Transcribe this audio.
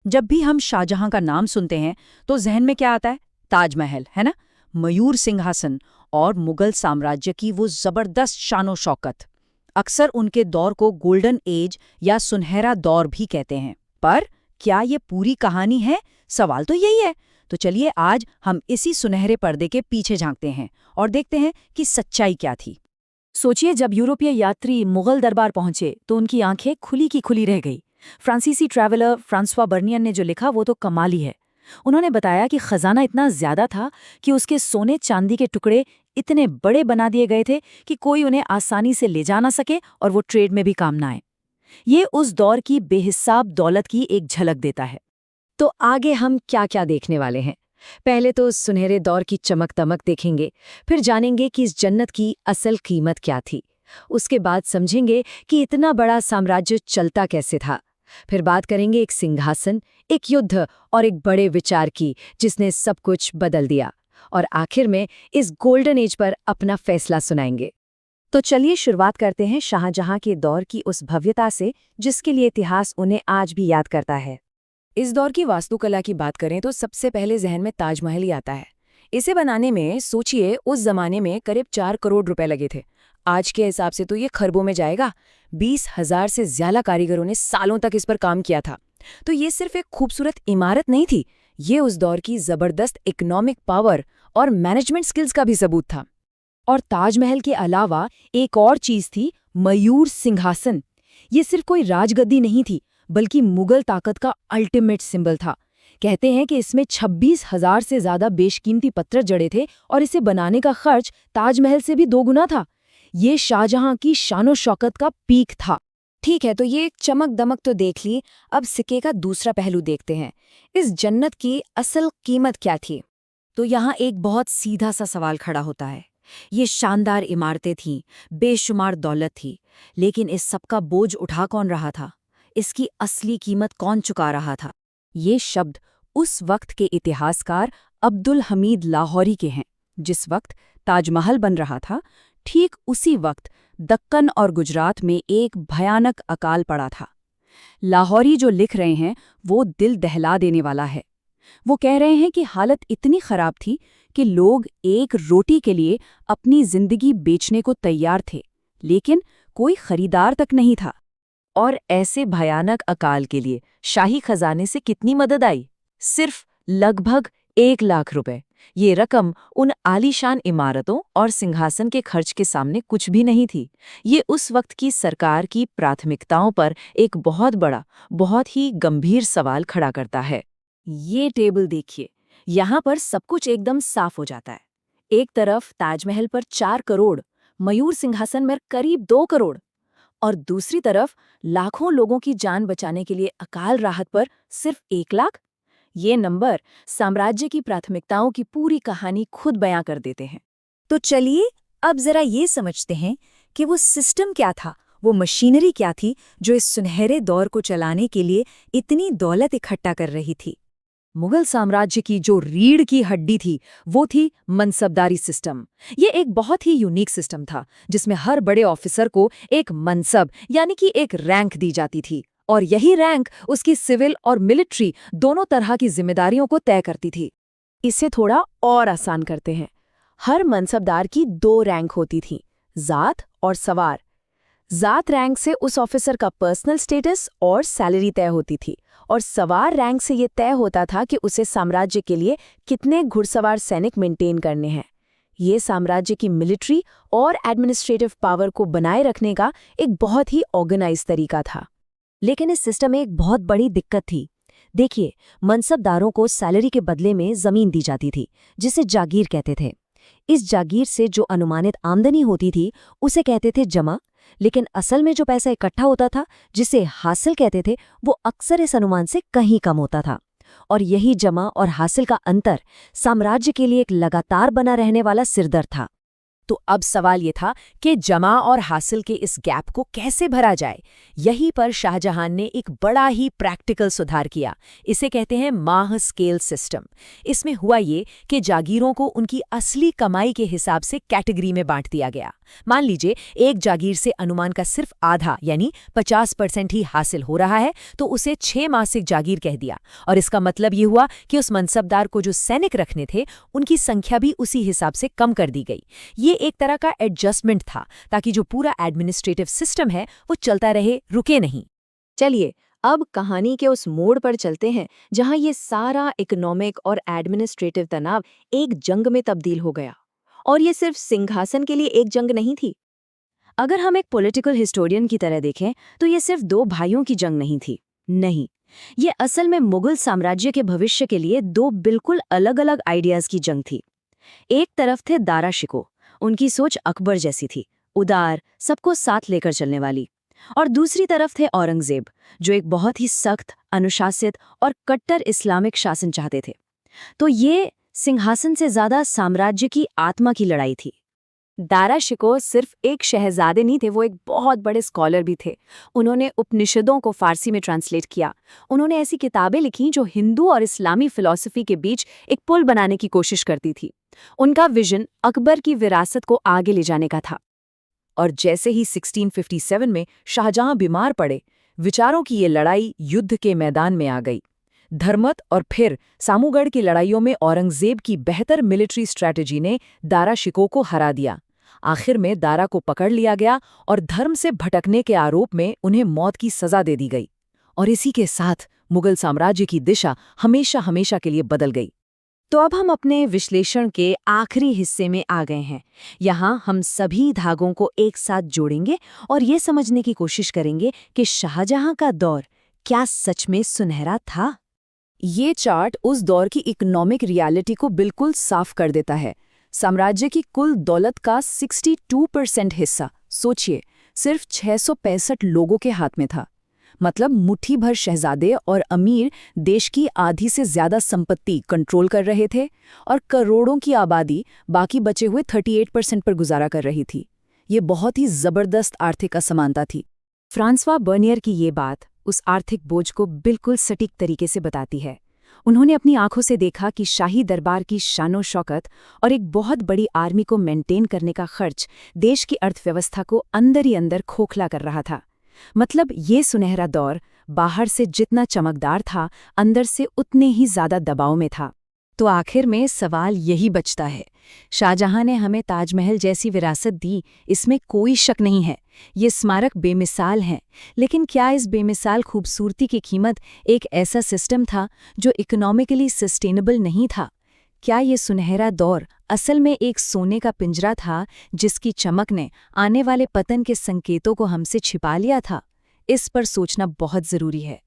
जब भी हम शाहजहां का नाम सुनते हैं तो जहन में क्या आता है? ताजमहल, है ना? मयूर सिंहासन और मुगल साम्राज्य की वो जबरदस्त शानो शौकत। अक्सर उनके दौर को गोल्डन एज या सुनहरा दौर भी कहते हैं। पर क्या ये पूरी कहानी है? सवाल तो यही है। तो चलिए आज हम इसी सुनहरे पर्दे के पीछे झांकते हैं और देखते हैं कि सच्चाई क्या थी। सोचिए, जब यूरोपीय यात्री मुगल दरबार पहुंचे तो उनकी आंखें खुली की खुली रह गई। फ्रांसीसी ट्रैवलर फ्रांसवा बर्नियन ने जो लिखा वो तो कमाल ही है। उन्होंने बताया कि खजाना इतना ज्यादा था कि उसके सोने चांदी के टुकड़े इतने बड़े बना दिए गए थे कि कोई उन्हें आसानी से ले जा ना सके और वो ट्रेड में भी काम ना आए। ये उस दौर की बेहिसाब दौलत की एक झलक देता है। तो आगे हम क्या क्या देखने वाले हैं? पहले तो सुनहरे दौर की चमक दमक देखेंगे, फिर जानेंगे कि इस जन्नत की असल कीमत क्या थी। उसके बाद समझेंगे कि इतना बड़ा साम्राज्य चलता कैसे था। फिर बात करेंगे एक सिंहासन, एक युद्ध और एक बड़े विचार की जिसने सब कुछ बदल दिया। और आखिर में इस गोल्डन एज पर अपना फैसला सुनाएंगे। तो चलिए शुरुआत करते हैं शाहजहां के दौर की उस भव्यता से जिसके लिए इतिहास उन्हें आज भी याद करता है। इस दौर की वास्तुकला की बात करें तो सबसे पहले जहन में ताजमहल ही आता है। इसे बनाने में सोचिए, उस जमाने में करीब 4 करोड़ रुपए लगे थे। आज के हिसाब से तो ये खरबों में जाएगा। 20,000 से ज्यादा कारीगरों ने सालों तक इस पर काम किया था। तो ये सिर्फ एक खूबसूरत इमारत नहीं थी, ये उस दौर की जबरदस्त इकोनॉमिक पावर और मैनेजमेंट स्किल्स का भी सबूत था। और ताजमहल के अलावा एक और चीज थी, मयूर सिंहासन। ये सिर्फ कोई राजगद्दी नहीं थी, बल्कि मुगल ताकत का अल्टीमेट सिंबल था। कहते हैं कि इसमें 26,000 से ज्यादा बेशकीमती पत्थर जड़े थे और इसे बनाने का खर्च ताजमहल से भी 2 गुना था। ये शाहजहां की शानो शौकत का पीक था। ठीक है, तो ये एक चमक दमक तो देख ली। अब सिक्के का दूसरा पहलू देखते हैं। इस जन्नत की असल कीमत क्या थी? तो यहाँ एक बहुत सीधा सा सवाल खड़ा होता है। ये शानदार इमारतें थीं, बेशुमार दौलत थी, लेकिन इस सब का बोझ उठा कौन रहा था? इसकी असली कीमत कौन चुका रहा था? ये शब्द उस वक्त के इतिहासकार अब्दुल हमीद लाहौरी के हैं। जिस वक्त ताजमहल बन रहा था, ठीक उसी वक्त दक्कन और गुजरात में एक भयानक अकाल पड़ा था। लाहौरी जो लिख रहे हैं वो दिल दहला देने वाला है। वो कह रहे हैं कि हालत इतनी खराब थी कि लोग एक रोटी के लिए अपनी जिंदगी बेचने को तैयार थे, लेकिन कोई खरीदार तक नहीं था। और ऐसे भयानक अकाल के लिए शाही खजाने से कितनी मदद आई? सिर्फ लगभग 1 लाख रुपए। ये रकम उन आलीशान इमारतों और सिंहासन के खर्च के सामने कुछ भी नहीं थी। ये उस वक्त की सरकार की प्राथमिकताओं पर एक बहुत बड़ा, बहुत ही गंभीर सवाल खड़ा करता है। ये टेबल देखिए, यहाँ पर सब कुछ एकदम साफ हो जाता है। एक तरफ ताजमहल पर 4 करोड़, मयूर सिंहासन में करीब 2 करोड़, और दूसरी तरफ लाखों लोगों की जान बचाने के लिए अकाल राहत पर सिर्फ 1 लाख। ये नंबर साम्राज्य की प्राथमिकताओं की पूरी कहानी खुद बयां कर देते हैं। तो चलिए अब जरा ये समझते हैं कि वो सिस्टम क्या था, वो मशीनरी क्या थी जो इस सुनहरे दौर को चलाने के लिए इतनी दौलत इकट्ठा कर रही थी। मुगल साम्राज्य की जो रीढ़ की हड्डी थी वो थी मनसबदारी सिस्टम। ये एक बहुत ही यूनिक सिस्टम था जिसमें हर बड़े ऑफिसर को एक मनसब यानी कि एक रैंक दी जाती थी, और यही रैंक उसकी सिविल और मिलिट्री दोनों तरह की जिम्मेदारियों को तय करती थी। इसे थोड़ा और आसान करते हैं। हर मनसबदार की 2 रैंक होती थी, जात और सवार। जात रैंक से उस ऑफिसर का पर्सनल स्टेटस और सैलरी तय होती थी, और सवार रैंक से ये तय होता था कि उसे साम्राज्य के लिए कितने घुड़सवार सैनिक मेंटेन करने हैं। ये साम्राज्य की मिलिट्री और एडमिनिस्ट्रेटिव पावर को बनाए रखने का एक बहुत ही ऑर्गेनाइज तरीका था। लेकिन इस सिस्टम में एक बहुत बड़ी दिक्कत थी। देखिए, मनसबदारों को सैलरी के बदले में जमीन दी जाती थी, जिसे जागीर कहते थे। इस जागीर से जो अनुमानित आमदनी होती थी उसे कहते थे जमा, लेकिन असल में जो पैसा इकट्ठा होता था, जिसे हासिल कहते थे, वो अक्सर इस अनुमान से कहीं कम होता था। और यही जमा और हासिल का अंतर साम्राज्य के लिए एक लगातार बना रहने वाला सिरदर्द था। तो अब सवाल ये था कि जमा और हासिल के इस गैप को कैसे भरा जाए। यहीं पर शाहजहां ने एक बड़ा ही प्रैक्टिकल सुधार किया। इसे कहते हैं माह स्केल सिस्टम। इसमें हुआ ये कि जागीरों को उनकी असली कमाई के हिसाब से कैटेगरी में बांट दिया गया। मान लीजिए एक जागीर से अनुमान का सिर्फ आधा यानी 50% ही हासिल हो रहा है तो उसे 6 मासिक जागीर कह दिया। और इसका मतलब ये हुआ कि उस मनसबदार को जो सैनिक रखने थे उनकी संख्या भी उसी हिसाब से कम कर दी गई। ये एक तरह का एडजस्टमेंट था ताकि जो पूरा एडमिनिस्ट्रेटिव सिस्टम है वो चलता रहे, रुके नहीं। चलिए अब कहानी के उस मोड़ पर चलते हैं जहां ये सारा इकोनॉमिक और एडमिनिस्ट्रेटिव तनाव एक जंग में तब्दील हो गया। और ये सिर्फ सिंहासन के लिए एक जंग नहीं थी। अगर हम एक पॉलिटिकल हिस्टोरियन की तरह देखें तो ये सिर्फ दो भाइयों की जंग नहीं थी। नहीं, ये असल में मुगल साम्राज्य के भविष्य के लिए दो बिल्कुल अलग-अलग आइडियाज की जंग थी। एक तरफ थे दारा शिकोह, उनकी सोच अकबर जैसी थी, उदार, सबको साथ लेकर चलने वाली। और दूसरी तरफ थे औरंगजेब, जो एक बहुत ही सख्त, अनुशासित और कट्टर इस्लामिक शासन चाहते थे। तो ये सिंहासन से ज्यादा साम्राज्य की आत्मा की लड़ाई थी। दारा शिकोह सिर्फ एक शहजादे नहीं थे, वो एक बहुत बड़े स्कॉलर भी थे। उन्होंने उपनिषदों को फारसी में ट्रांसलेट किया। उन्होंने ऐसी किताबें लिखी जो हिंदू और इस्लामी फिलॉसफी के बीच एक पुल बनाने की कोशिश करती थी। उनका विजन अकबर की विरासत को आगे ले जाने का था। और जैसे ही 1657 में शाहजहां बीमार पड़े, विचारों की ये लड़ाई युद्ध के मैदान में आ गई। धर्मत और फिर सामूगढ़ की लड़ाइयों में औरंगजेब की बेहतर मिलिट्री स्ट्रैटेजी ने दारा शिकोह को हरा दिया। आखिर में दारा को पकड़ लिया गया और धर्म से भटकने के आरोप में उन्हें मौत की सजा दे दी गई। और इसी के साथ मुगल साम्राज्य की दिशा हमेशा हमेशा के लिए बदल गई। तो अब हम अपने विश्लेषण के आखिरी हिस्से में आ गए हैं। यहाँ हम सभी धागों को एक साथ जोड़ेंगे और ये समझने की कोशिश करेंगे कि शाहजहां का दौर क्या सच में सुनहरा था। ये चार्ट उस दौर की इकोनॉमिक रियलिटी को बिल्कुल साफ कर देता है। साम्राज्य की कुल दौलत का 62% हिस्सा, सोचिए, सिर्फ 665 लोगों के हाथ में था। मतलब मुट्ठी भर शहजादे और अमीर देश की आधी से ज्यादा संपत्ति कंट्रोल कर रहे थे और करोड़ों की आबादी बाकी बचे हुए 38% पर गुजारा कर रही थी। ये बहुत ही जबरदस्त आर्थिक असमानता थी। फ्रांसवा बर्नियर की ये बात उस आर्थिक बोझ को बिल्कुल सटीक तरीके से बताती है। उन्होंने अपनी आंखों से देखा कि शाही दरबार की शानो शौकत और एक बहुत बड़ी आर्मी को मेंटेन करने का खर्च देश की अर्थव्यवस्था को अंदर ही अंदर खोखला कर रहा था। मतलब ये सुनहरा दौर बाहर से जितना चमकदार था, अंदर से उतने ही ज्यादा दबाव में था। तो आखिर में सवाल यही बचता है, शाहजहां ने हमें ताजमहल जैसी विरासत दी, इसमें कोई शक नहीं है। ये स्मारक बेमिसाल हैं, लेकिन क्या इस बेमिसाल खूबसूरती की कीमत एक ऐसा सिस्टम था जो इकोनॉमिकली सस्टेनेबल नहीं था? क्या ये सुनहरा दौर असल में एक सोने का पिंजरा था जिसकी चमक ने आने वाले पतन के संकेतों को हमसे छिपा लिया था? इस पर सोचना बहुत जरूरी है।